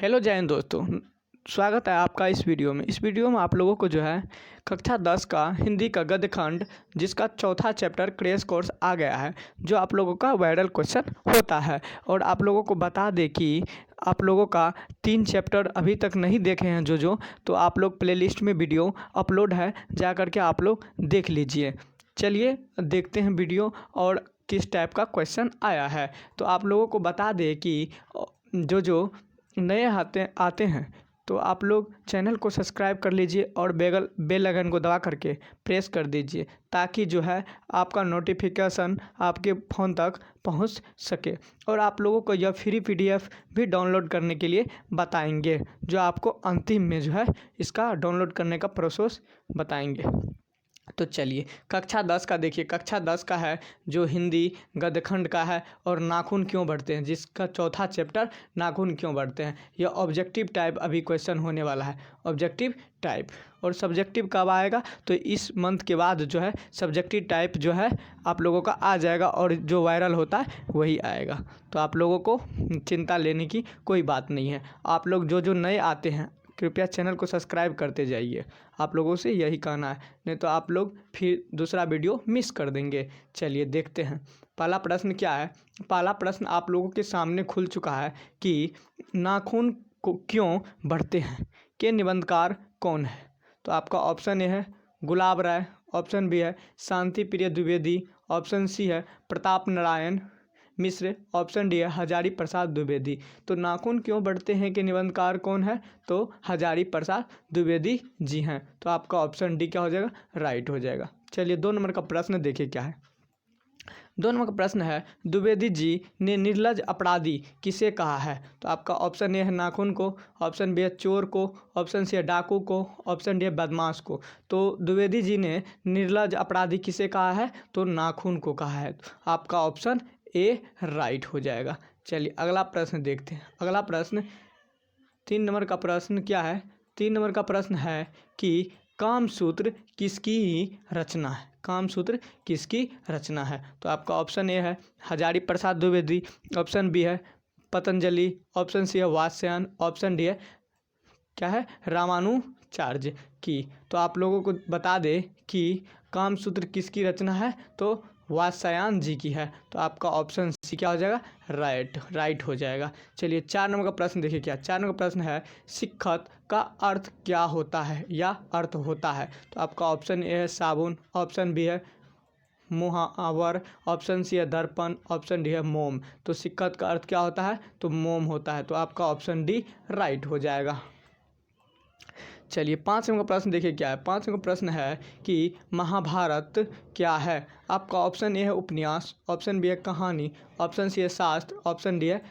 Hello जय हिंद दोस्तों। स्वागत है आपका इस वीडियो में। इस वीडियो में आप लोगों को जो है कक्षा 10 का हिंदी का गद्य खंड जिसका चौथा चैप्टर क्रैश कोर्स आ गया है, जो आप लोगों का वायरल क्वेश्चन होता है। और आप लोगों को बता दें कि आप लोगों का 3 चैप्टर अभी तक नहीं देखे हैं जो तो आप लोग प्लेलिस्ट में वीडियो अपलोड है, जा कर के आप लोग देख लीजिए। चलिए देखते हैं वीडियो और किस टाइप का क्वेश्चन आया है। तो आप लोगों को बता दें कि जो नए आते हैं तो आप लोग चैनल को सब्सक्राइब कर लीजिए और बेल आइकन को दबा करके प्रेस कर दीजिए, ताकि जो है आपका नोटिफिकेशन आपके फ़ोन तक पहुंच सके। और आप लोगों को यह फ्री PDF भी डाउनलोड करने के लिए बताएंगे, जो आपको अंतिम में जो है इसका डाउनलोड करने का प्रोसेस बताएंगे। तो चलिए कक्षा 10 का देखिए। कक्षा 10 का है जो हिंदी गद्यखंड का है, और नाखून क्यों बढ़ते हैं, जिसका चौथा चैप्टर नाखून क्यों बढ़ते हैं। यह ऑब्जेक्टिव टाइप अभी क्वेश्चन होने वाला है, ऑब्जेक्टिव टाइप। और सब्जेक्टिव कब आएगा, तो इस मंथ के बाद जो है सब्जेक्टिव टाइप जो है आप लोगों का आ जाएगा, और जो वायरल होता है वही आएगा। तो आप लोगों को चिंता लेने की कोई बात नहीं है। आप लोग जो नए आते हैं कृपया चैनल को सब्सक्राइब करते जाइए। आप लोगों से यही कहना है, नहीं तो आप लोग फिर दूसरा वीडियो मिस कर देंगे। चलिए देखते हैं पहला प्रश्न क्या है। पहला प्रश्न आप लोगों के सामने खुल चुका है कि नाखून को क्यों बढ़ते हैं, के निबंधकार कौन है। तो आपका ऑप्शन ए है गुलाब राय, ऑप्शन बी है शांति प्रिय द्विवेदी, ऑप्शन सी है प्रताप नारायण मिश्र, ऑप्शन डी है हजारी प्रसाद द्विवेदी। तो नाखून क्यों बढ़ते हैं के निबंधकार कौन है, तो हजारी प्रसाद द्विवेदी जी हैं। तो आपका ऑप्शन डी क्या हो जाएगा, राइट हो जाएगा। चलिए 2 नंबर का प्रश्न देखिए क्या है। 2 नंबर का प्रश्न है द्विवेदी जी ने निर्लज अपराधी किसे कहा है। तो आपका ऑप्शन ए है नाखून को, ऑप्शन बी है चोर को, ऑप्शन सी है डाकू को, ऑप्शन डी है बदमाश को। तो द्विवेदी जी ने निर्लज अपराधी किसे कहा है, तो नाखून को कहा है। आपका ऑप्शन ए राइट हो जाएगा। चलिए अगला प्रश्न देखते हैं। अगला प्रश्न 3 नंबर का प्रश्न क्या है। 3 नंबर का प्रश्न है कि कामसूत्र किसकी रचना है, कामसूत्र किसकी रचना है। तो आपका ऑप्शन ए है हजारी प्रसाद द्विवेदी, ऑप्शन बी है पतंजलि, ऑप्शन सी है वात्स्यायन, ऑप्शन डी है क्या है रामानुजाचार्य की। तो आप लोगों को बता दें कि कामसूत्र किसकी रचना है, तो वात्स्यायन जी की है। तो आपका ऑप्शन सी क्या हो जाएगा, राइट हो जाएगा। चलिए 4 नंबर का प्रश्न देखिए क्या। 4 नंबर का प्रश्न है शिक्षक का अर्थ क्या होता है या अर्थ होता है। तो आपका ऑप्शन ए है साबुन, ऑप्शन बी है मुहावर, ऑप्शन सी है दर्पण, ऑप्शन डी है मोम। तो शिक्षक का अर्थ क्या होता है, तो मोम होता है। तो आपका ऑप्शन डी राइट हो जाएगा। चलिए 5 नंबर का प्रश्न देखिए क्या है। 5 नंबर का प्रश्न है कि महाभारत क्या है। आपका ऑप्शन ए है उपन्यास, ऑप्शन बी है कहानी, ऑप्शन सी है शास्त्र, ऑप्शन डी है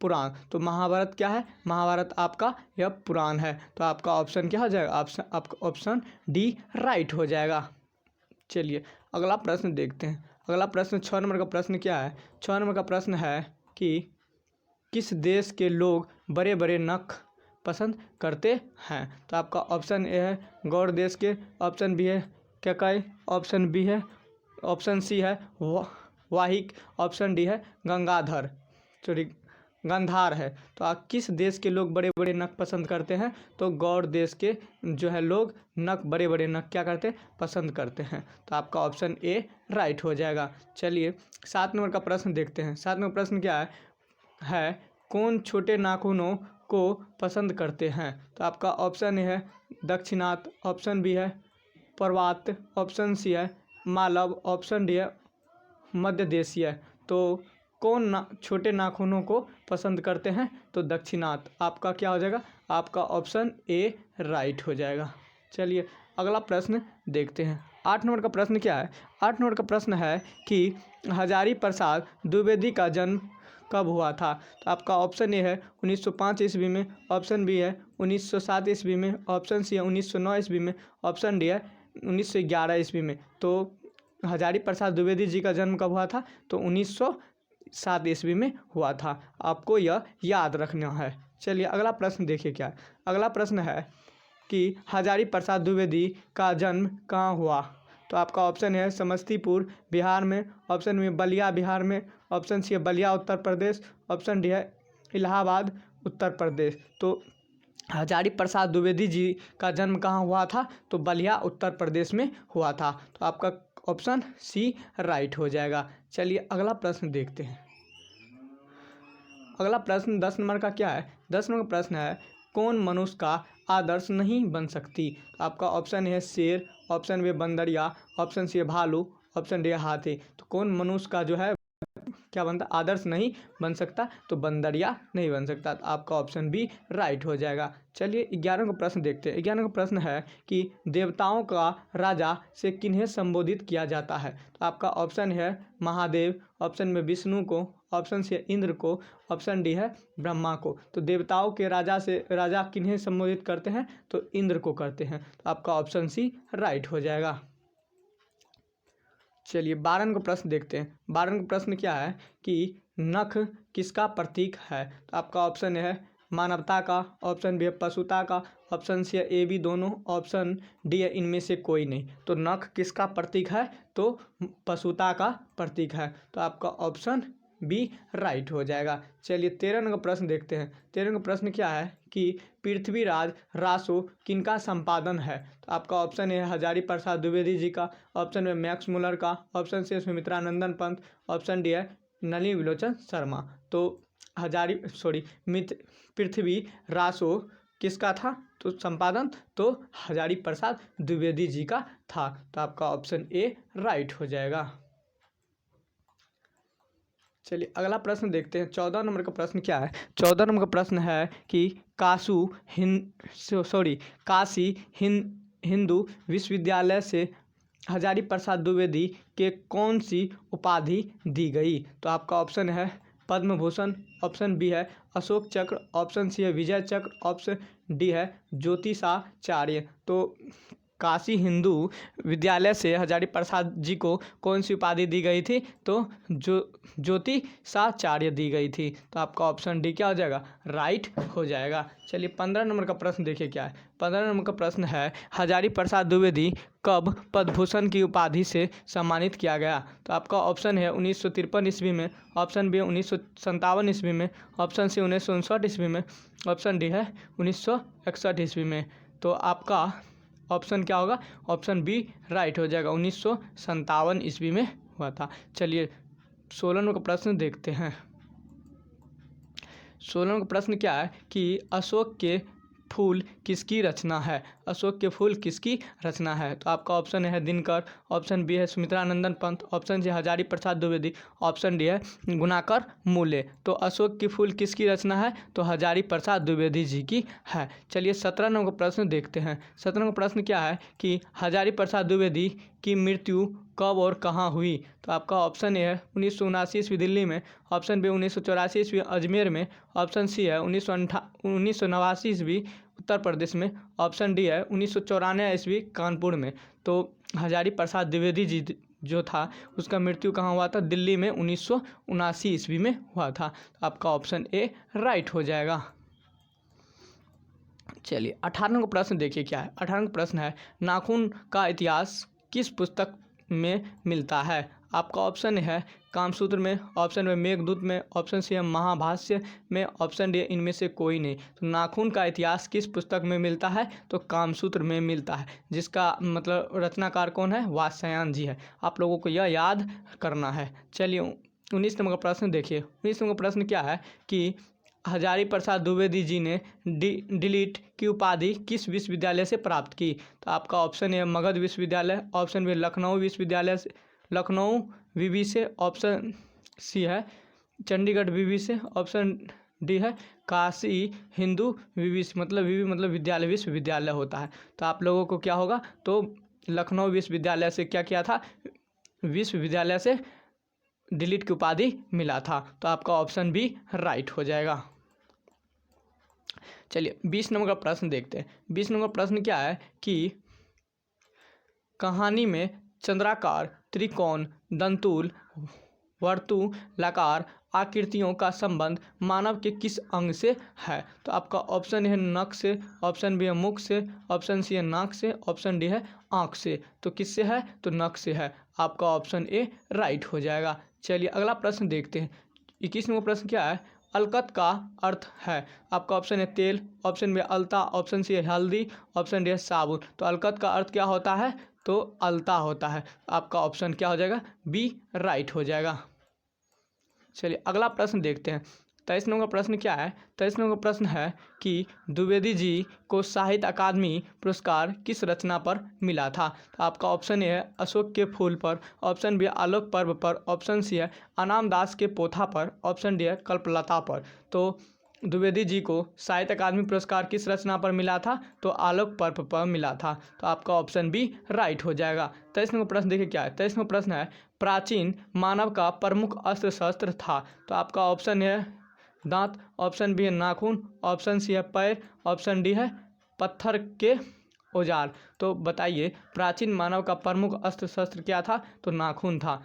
पुराण। तो महाभारत क्या है, महाभारत आपका यह पुराण है। तो आपका ऑप्शन क्या हो जाएगा, आपका ऑप्शन डी राइट हो जाएगा। चलिए अगला प्रश्न देखते हैं। अगला प्रश्न 6 नंबर का प्रश्न क्या है। 6 नंबर का प्रश्न है कि किस देश के लोग बड़े बड़े नख पसंद करते हैं। तो आपका ऑप्शन ए है गौड़ देश के, ऑप्शन बी है कैकई, ऑप्शन बी है, ऑप्शन सी है वाहिक, ऑप्शन डी है गंधार है। तो आप किस देश के लोग बड़े बड़े नख पसंद करते हैं, तो गौड़ देश के जो है लोग नख बड़े बड़े नख क्या करते हैं, पसंद करते हैं। तो आपका ऑप्शन ए राइट हो जाएगा। चलिए 7 नंबर का प्रश्न देखते हैं। 7 नंबर प्रश्न क्या है कौन छोटे नाखूनों को पसंद करते हैं। तो आपका ऑप्शन ए है दक्षिणात, ऑप्शन बी है पर्वत, ऑप्शन सी है मालव, ऑप्शन डी है मध्य देशीय। तो कौन छोटे नाखूनों को पसंद करते हैं, तो दक्षिणात। आपका क्या हो जाएगा, आपका ऑप्शन ए राइट हो जाएगा। चलिए अगला प्रश्न देखते हैं। 8 नंबर का प्रश्न क्या है। 8 नंबर का प्रश्न है कि हजारी प्रसाद द्विवेदी का जन्म कब हुआ था। तो आपका ऑप्शन ए है 1905 ईस्वी में, ऑप्शन बी है 1907 ईस्वी में, ऑप्शन सी है 1909 ईस्वी में, ऑप्शन डी है 1911 ईस्वी में। तो हजारी प्रसाद द्विवेदी जी का जन्म कब हुआ था, तो 1907 ईस्वी में हुआ था। आपको यह याद रखना है। चलिए अगला प्रश्न देखिए क्या है। अगला प्रश्न है कि हजारी प्रसाद द्विवेदी का जन्म कहाँ हुआ। तो आपका ऑप्शन है समस्तीपुर बिहार में, ऑप्शन बी बलिया बिहार में, ऑप्शन सी है बलिया उत्तर प्रदेश, ऑप्शन डी है इलाहाबाद उत्तर प्रदेश। तो हजारी प्रसाद द्विवेदी जी का जन्म कहाँ हुआ था? तो बलिया उत्तर प्रदेश में हुआ था। तो आपका ऑप्शन सी राइट हो जाएगा। चलिए अगला प्रश्न देखते हैं। अगला प्रश्न 10 नंबर का क्या है? 10 नंबर का प्रश्न है, कौन मनुष्य का आदर्श नहीं बन सकती? तो आपका ऑप्शन है शेर, ऑप्शन बी बंदरिया, ऑप्शन सी भालू, ऑप्शन डी हाथी। तो कौन मनुष्य का जो है क्या बनता, आदर्श नहीं बन सकता? तो बंदरिया नहीं बन सकता। तो आपका ऑप्शन बी राइट हो जाएगा। चलिए 11 का प्रश्न देखते हैं। 11 का प्रश्न है कि देवताओं का राजा से किन्हें संबोधित किया जाता है? तो आपका ऑप्शन है महादेव, ऑप्शन में विष्णु को, ऑप्शन सी इंद्र को, ऑप्शन डी है ब्रह्मा को। तो देवताओं के राजा किन्हें संबोधित करते हैं? तो इंद्र को करते हैं। तो आपका ऑप्शन सी राइट हो जाएगा। चलिए 12 का प्रश्न देखते हैं। 12 का प्रश्न क्या है कि नख किसका प्रतीक है? तो आपका ऑप्शन है मानवता का, ऑप्शन बी है पशुता का, ऑप्शन सी है ए बी दोनों, ऑप्शन डी है इनमें से कोई नहीं। तो नख किसका प्रतीक है? तो पशुता का प्रतीक है। तो आपका ऑप्शन बी राइट हो जाएगा। चलिए 13 का प्रश्न देखते हैं। 13 का प्रश्न क्या है कि पृथ्वीराज रासो किनका संपादन है? तो आपका ऑप्शन है हजारी प्रसाद द्विवेदी जी का, ऑप्शन में मैक्स मुलर का, option C Sumitranandan Pant, option D है नलिनी विलोचन शर्मा। तो पृथ्वी रासो किसका था? तो संपादन तो हजारी प्रसाद द्विवेदी जी का था। तो आपका ऑप्शन ए राइट हो जाएगा। चलिए अगला प्रश्न देखते हैं। 14 नंबर का प्रश्न क्या है? 14 नंबर का प्रश्न है कि काशी हिंदू विश्वविद्यालय से हजारी प्रसाद द्विवेदी के कौन सी उपाधि दी गई? तो आपका ऑप्शन है पद्म भूषण, ऑप्शन बी है अशोक चक्र, ऑप्शन सी है विजय चक्र, ऑप्शन डी है ज्योतिषाचार्य। तो काशी हिंदू विद्यालय से हजारी प्रसाद जी को कौन सी उपाधि दी गई थी? तो ज्योतिषाचार्य दी गई थी। तो आपका ऑप्शन डी क्या हो जाएगा? राइट हो जाएगा। चलिए 15 नंबर का प्रश्न देखिए क्या है। 15 नंबर का प्रश्न है हजारी प्रसाद द्विवेदी कब पद्म भूषण की उपाधि से सम्मानित किया गया? तो आपका ऑप्शन है 1953 ईस्वी में, ऑप्शन बी 1957 ईस्वी में, ऑप्शन सी 1959 ईस्वी में, ऑप्शन डी है 1961 ईस्वी में। तो आपका ऑप्शन क्या होगा? ऑप्शन बी राइट हो जाएगा। 1957 ईस्वी में हुआ था। चलिए 16 नंबर का प्रश्न देखते हैं। 16 नंबर का प्रश्न क्या है कि अशोक के फूल किसकी रचना है? अशोक के फूल किसकी रचना है? तो आपका ऑप्शन है दिनकर, ऑप्शन बी है Sumitranandan Pant, option C Hazari Prasad Dwivedi, option D है गुणाकर मूले। तो अशोक के फूल किसकी रचना है? तो हजारी प्रसाद द्विवेदी जी की है। चलिए 17 नंबर का प्रश्न देखते हैं। 17 नंबर का प्रश्न क्या है कि हजारी प्रसाद द्विवेदी की मृत्यु कब और कहाँ हुई? तो आपका ऑप्शन ए है 1979 ईस्वी दिल्ली में, ऑप्शन बी 1984 ईस्वी अजमेर में, ऑप्शन सी है 1989 ईस्वी उत्तर प्रदेश में, ऑप्शन डी है 1994 ईस्वी कानपुर में। तो हजारी प्रसाद द्विवेदी जी जो था उसका मृत्यु कहाँ हुआ था? दिल्ली में 1979 ईस्वी में हुआ था। आपका ऑप्शन ए राइट हो जाएगा। चलिए 18 का प्रश्न देखिए क्या है। 18 का प्रश्न है नाखून का इतिहास किस पुस्तक में मिलता है? आपका ऑप्शन है कामसूत्र में, ऑप्शन में मेघदूत में, ऑप्शन सी है महाभाष्य में, ऑप्शन डी इनमें से कोई नहीं। तो नाखून का इतिहास किस पुस्तक में मिलता है? तो कामसूत्र में मिलता है, जिसका मतलब रचनाकार कौन है? वात्स्यायन जी है। आप लोगों को यह याद करना है। चलिए 19 नंबर का प्रश्न देखिए। 19 नंबर का प्रश्न क्या है कि हजारी प्रसाद द्विवेदी जी ने डिलीट की उपाधि किस विश्वविद्यालय से प्राप्त की? तो आपका ऑप्शन है मगध विश्वविद्यालय, ऑप्शन बी लखनऊ विश्वविद्यालय से, लखनऊ विवि से, ऑप्शन सी है चंडीगढ़ विवि से, ऑप्शन डी है काशी हिंदू विवि से। मतलब विवि मतलब विद्यालय, विश्वविद्यालय होता है। तो आप लोगों को क्या होगा? तो लखनऊ विश्वविद्यालय से क्या किया था? विश्वविद्यालय से डिलीट की उपाधि मिला था। तो आपका ऑप्शन बी राइट हो जाएगा। चलिए 20 नंबर का प्रश्न देखते हैं। 20 नंबर का प्रश्न क्या है कि कहानी में चंद्राकार, त्रिकोण, दंतुल, वर्तुलाकार आकृतियों का संबंध मानव के किस अंग से है? तो आपका ऑप्शन है नख से, ऑप्शन बी है मुख से, ऑप्शन सी है नाक से, ऑप्शन डी है आँख से। तो किससे है? तो नख से है। आपका ऑप्शन ए राइट हो जाएगा। चलिए अगला प्रश्न देखते हैं। 21 नंबर प्रश्न क्या है? अलकत का अर्थ है? आपका ऑप्शन है तेल, ऑप्शन बी अलता, ऑप्शन सी है हल्दी, ऑप्शन डी है साबुन। तो अलकत का अर्थ क्या होता है? तो अलता होता है। आपका ऑप्शन क्या हो जाएगा? बी राइट हो जाएगा। चलिए अगला प्रश्न देखते हैं। 23 नंबर का प्रश्न क्या है? 23 नंबर का प्रश्न है कि द्विवेदी जी को साहित्य अकादमी पुरस्कार किस रचना पर मिला था? तो आपका ऑप्शन ए है अशोक के फूल पर, ऑप्शन बी आलोक पर्व पर, ऑप्शन सी है अनाम दास के पोथा पर, ऑप्शन डी है कल्पलता पर। तो द्विवेदी जी को साहित्य अकादमी पुरस्कार किस रचना पर मिला था? तो आलोक पर्व पर मिला था। तो आपका ऑप्शन बी राइट हो जाएगा। 23 नंबर प्रश्न देखिए क्या है? 23 नंबर प्रश्न है प्राचीन मानव का प्रमुख अस्त्र शस्त्र था? तो आपका ऑप्शन है दांत, ऑप्शन बी है नाखून, ऑप्शन सी है पैर, ऑप्शन डी है पत्थर के औजार। तो बताइए प्राचीन मानव का प्रमुख अस्त्र शस्त्र क्या था? तो नाखून था।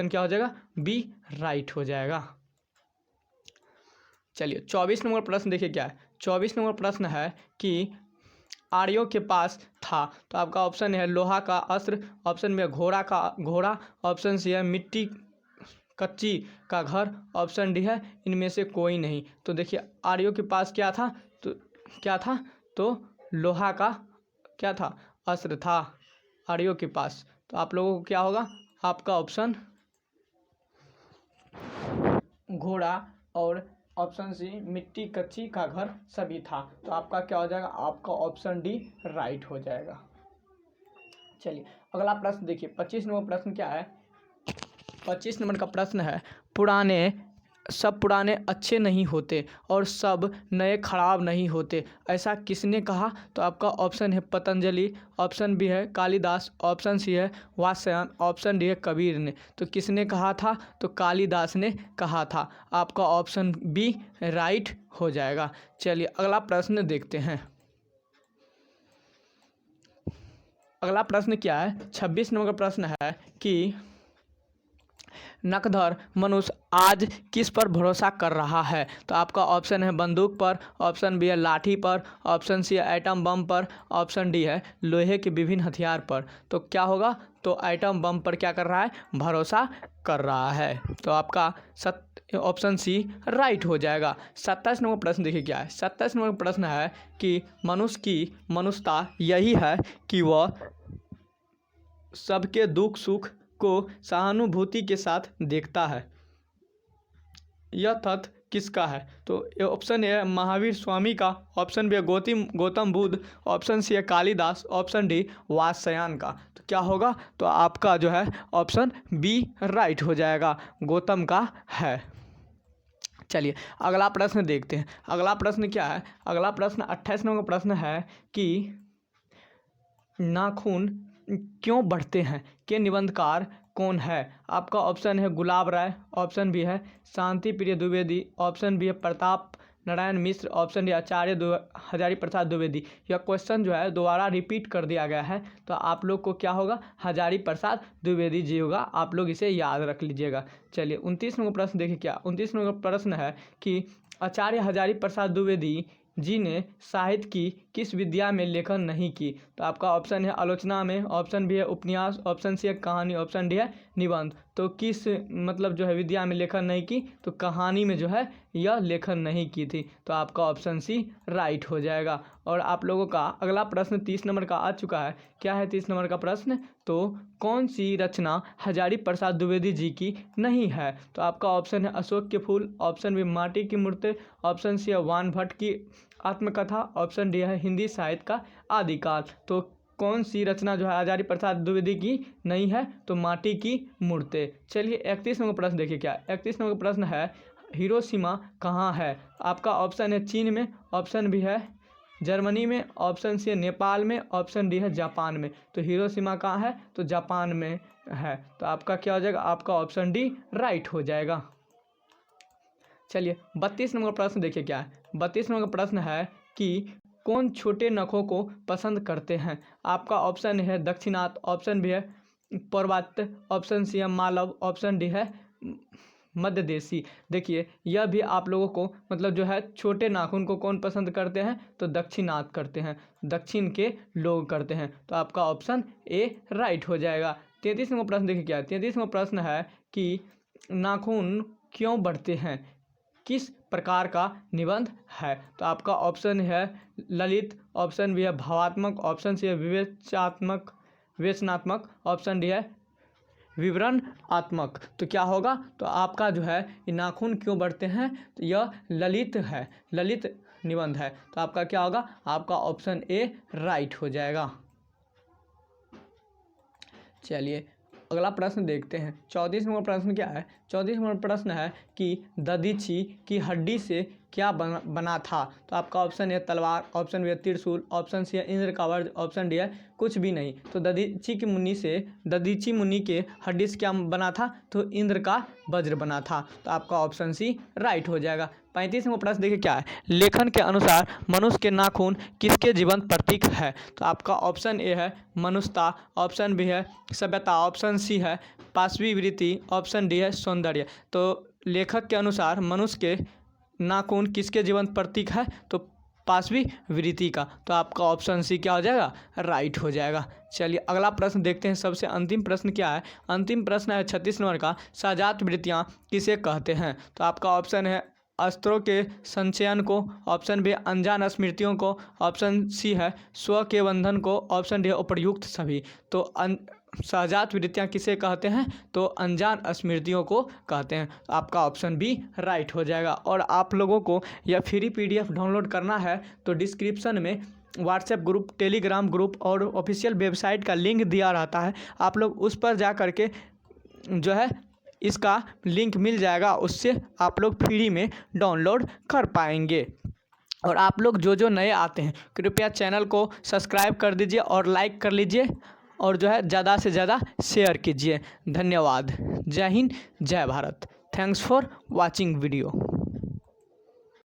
क्या हो जाएगा? बी राइट हो जाएगा। चलिए 24 नंबर प्रश्न देखिए क्या है? 24 नंबर प्रश्न है कि आर्यों के पास था? तो आपका ऑप्शन है लोहा का अस्त्र, ऑप्शन में घोड़ा, ऑप्शन सी है मिट्टी कच्ची का घर, ऑप्शन डी है इनमें से कोई नहीं। तो देखिए आर्यों के पास क्या था? तो क्या था? तो लोहा का क्या था? अस्त्र था आर्यों के पास। तो आप लोगों को क्या होगा? आपका ऑप्शन घोड़ा और ऑप्शन सी मिट्टी कच्ची का घर सभी था। तो आपका क्या हो जाएगा? आपका ऑप्शन डी राइट हो जाएगा। चलिए अगला प्रश्न देखिए 25 नंबर प्रश्न क्या है? 25 नंबर का प्रश्न है सब पुराने अच्छे नहीं होते और सब नए खराब नहीं होते, ऐसा किसने कहा? तो आपका ऑप्शन है पतंजलि, ऑप्शन बी है कालिदास, ऑप्शन सी है वात्स्यायन, ऑप्शन डी है कबीर ने। तो किसने कहा था? तो कालिदास ने कहा था। आपका ऑप्शन बी राइट हो जाएगा। चलिए अगला प्रश्न देखते हैं। अगला प्रश्न क्या है? 26 नंबर का प्रश्न है कि नकधर मनुष्य आज किस पर भरोसा कर रहा है? तो आपका ऑप्शन है बंदूक पर, ऑप्शन बी है लाठी पर, ऑप्शन सी है एटम बम पर, ऑप्शन डी है लोहे के विभिन्न हथियार पर। तो क्या होगा? तो एटम बम पर क्या कर रहा है? भरोसा कर रहा है। तो आपका ऑप्शन सी राइट हो जाएगा। 27 नंबर प्रश्न देखिए क्या है? 27 नंबर प्रश्न है कि मनुष्य की मनुष्यता यही है कि वह सबके दुख सुख को सहानुभूति के साथ देखता है। यह तथ्य किसका है? तो ऑप्शन ए है महावीर स्वामी का, ऑप्शन बी है गौतम बुद्ध, ऑप्शन सी है कालिदास, ऑप्शन डी वात्स्यायन का। तो क्या होगा? तो आपका जो है ऑप्शन बी राइट हो जाएगा, गौतम का है। चलिए अगला प्रश्न देखते हैं। अगला प्रश्न क्या है? अगला प्रश्न 28 नंबर प्रश्न है कि नाखून क्यों बढ़ते हैं के निबंधकार कौन है? आपका ऑप्शन है गुलाब राय, ऑप्शन बी है शांति प्रिय द्विवेदी, ऑप्शन बी है प्रताप नारायण मिश्र, ऑप्शन डी आचार्य हजारी प्रसाद द्विवेदी। यह क्वेश्चन जो है दोबारा रिपीट कर दिया गया है। तो आप लोग को क्या होगा? हजारी प्रसाद द्विवेदी जी होगा। आप लोग इसे याद रख लीजिएगा। चलिए 29 नंबर प्रश्न देखिए क्या? 29 नंबर प्रश्न है कि आचार्य हजारी प्रसाद द्विवेदी जी ने साहित्य की किस विद्या में लेखन नहीं की? तो आपका ऑप्शन है आलोचना में, ऑप्शन बी है उपन्यास, ऑप्शन सी है कहानी, ऑप्शन डी है निबंध। तो किस मतलब जो है विद्या में लेखन नहीं की? तो कहानी में जो है यह लेखन नहीं की थी। तो आपका ऑप्शन सी राइट हो जाएगा। और आप लोगों का अगला प्रश्न 30 नंबर का आ चुका है। क्या है 30 नंबर का प्रश्न? तो कौन सी रचना हजारी प्रसाद द्विवेदी जी की नहीं है? तो आपका ऑप्शन है अशोक के फूल, ऑप्शन बी माटी की मूर्ति, ऑप्शन सी है वान भट्ट की आत्मकथा, ऑप्शन डी है हिंदी साहित्य का आदिकाल। तो कौन सी रचना जो है हजारी प्रसाद द्विवेदी की नहीं है? तो माटी की मूर्ति। चलिए 31 नंबर प्रश्न देखिए क्या? 31 नंबर प्रश्न है हिरोशिमा कहाँ है? आपका ऑप्शन है चीन में, ऑप्शन बी है जर्मनी में, ऑप्शन सी है नेपाल में, ऑप्शन डी है जापान में। तो हिरोशिमा कहाँ है? तो जापान में है। तो आपका क्या हो जाएगा? आपका ऑप्शन डी राइट हो जाएगा। चलिए 32 नंबर प्रश्न देखिए क्या है? 32 नंबर प्रश्न है कि कौन छोटे नखों को पसंद करते हैं? आपका ऑप्शन है दक्षिणात, ऑप्शन भी है पूर्वात्य, ऑप्शन सी है मालव, ऑप्शन डी है मध्य देशी। देखिए यह भी आप लोगों को मतलब जो है छोटे नाखून को कौन पसंद करते हैं? तो दक्षिणात करते हैं, दक्षिण के लोग करते हैं। तो आपका ऑप्शन ए राइट हो जाएगा। 33 नंबर प्रश्न देखिए क्या है? 33 नंबर प्रश्न है कि नाखून क्यों बढ़ते हैं किस प्रकार का निबंध है? तो आपका ऑप्शन है ललित, ऑप्शन बी है भावात्मक, ऑप्शन सी है विवेचनात्मक, ऑप्शन डी है विवरणात्मक। तो क्या होगा? तो आपका जो है ये नाखून क्यों बढ़ते हैं, तो यह ललित है, ललित निबंध है। तो आपका क्या होगा? आपका ऑप्शन ए राइट हो जाएगा। चलिए अगला प्रश्न देखते हैं। 34 नंबर प्रश्न क्या है? 34 नंबर प्रश्न है कि दधीची की हड्डी से क्या बना था? तो आपका ऑप्शन है तलवार, ऑप्शन बी है त्रिशूल, ऑप्शन सी है इंद्र का वज्र, ऑप्शन डी है कुछ भी नहीं। तो दधीची मुनि के हड्डी से क्या बना था? तो इंद्र का वज्र बना था। तो आपका ऑप्शन सी राइट हो जाएगा। 35 नंबर प्रश्न देखिए क्या है? लेखन के अनुसार मनुष्य के नाखून किसके जीवंत प्रतीक है? तो आपका ऑप्शन ए है मनुष्यता, ऑप्शन बी है सभ्यता, ऑप्शन सी है पाशवी वृत्ति, ऑप्शन डी है सौंदर्य। तो लेखक के अनुसार मनुष्य के नाखून किसके जीवंत प्रतीक है? तो पाशवी वृत्ति का। तो आपका ऑप्शन सी क्या हो जाएगा? राइट हो जाएगा। चलिए अगला प्रश्न देखते हैं। सबसे अंतिम प्रश्न क्या है? अंतिम प्रश्न है 36 नंबर का, सजात वृत्तियाँ किसे कहते हैं? तो आपका ऑप्शन है अस्त्रों के संचयन को, ऑप्शन बी अनजान स्मृतियों को, ऑप्शन सी है स्व के बंधन को, ऑप्शन डी है उपर्युक्त सभी। तो सजात वृत्तियाँ किसे कहते हैं? तो अनजान स्मृतियों को कहते हैं। तो आपका ऑप्शन बी राइट हो जाएगा। और आप लोगों को यह फ्री PDF डाउनलोड करना है तो डिस्क्रिप्शन में व्हाट्सएप ग्रुप, टेलीग्राम ग्रुप और ऑफिशियल वेबसाइट का लिंक दिया रहता है। आप लोग उस पर जा कर के जो है इसका लिंक मिल जाएगा, उससे आप लोग फ्री में डाउनलोड कर पाएंगे। और आप लोग जो नए आते हैं कृपया चैनल को सब्सक्राइब कर दीजिए और लाइक कर लीजिए और जो है ज़्यादा से ज़्यादा शेयर कीजिए। धन्यवाद। जय हिंद, जय Bharat. Thanks for watching video.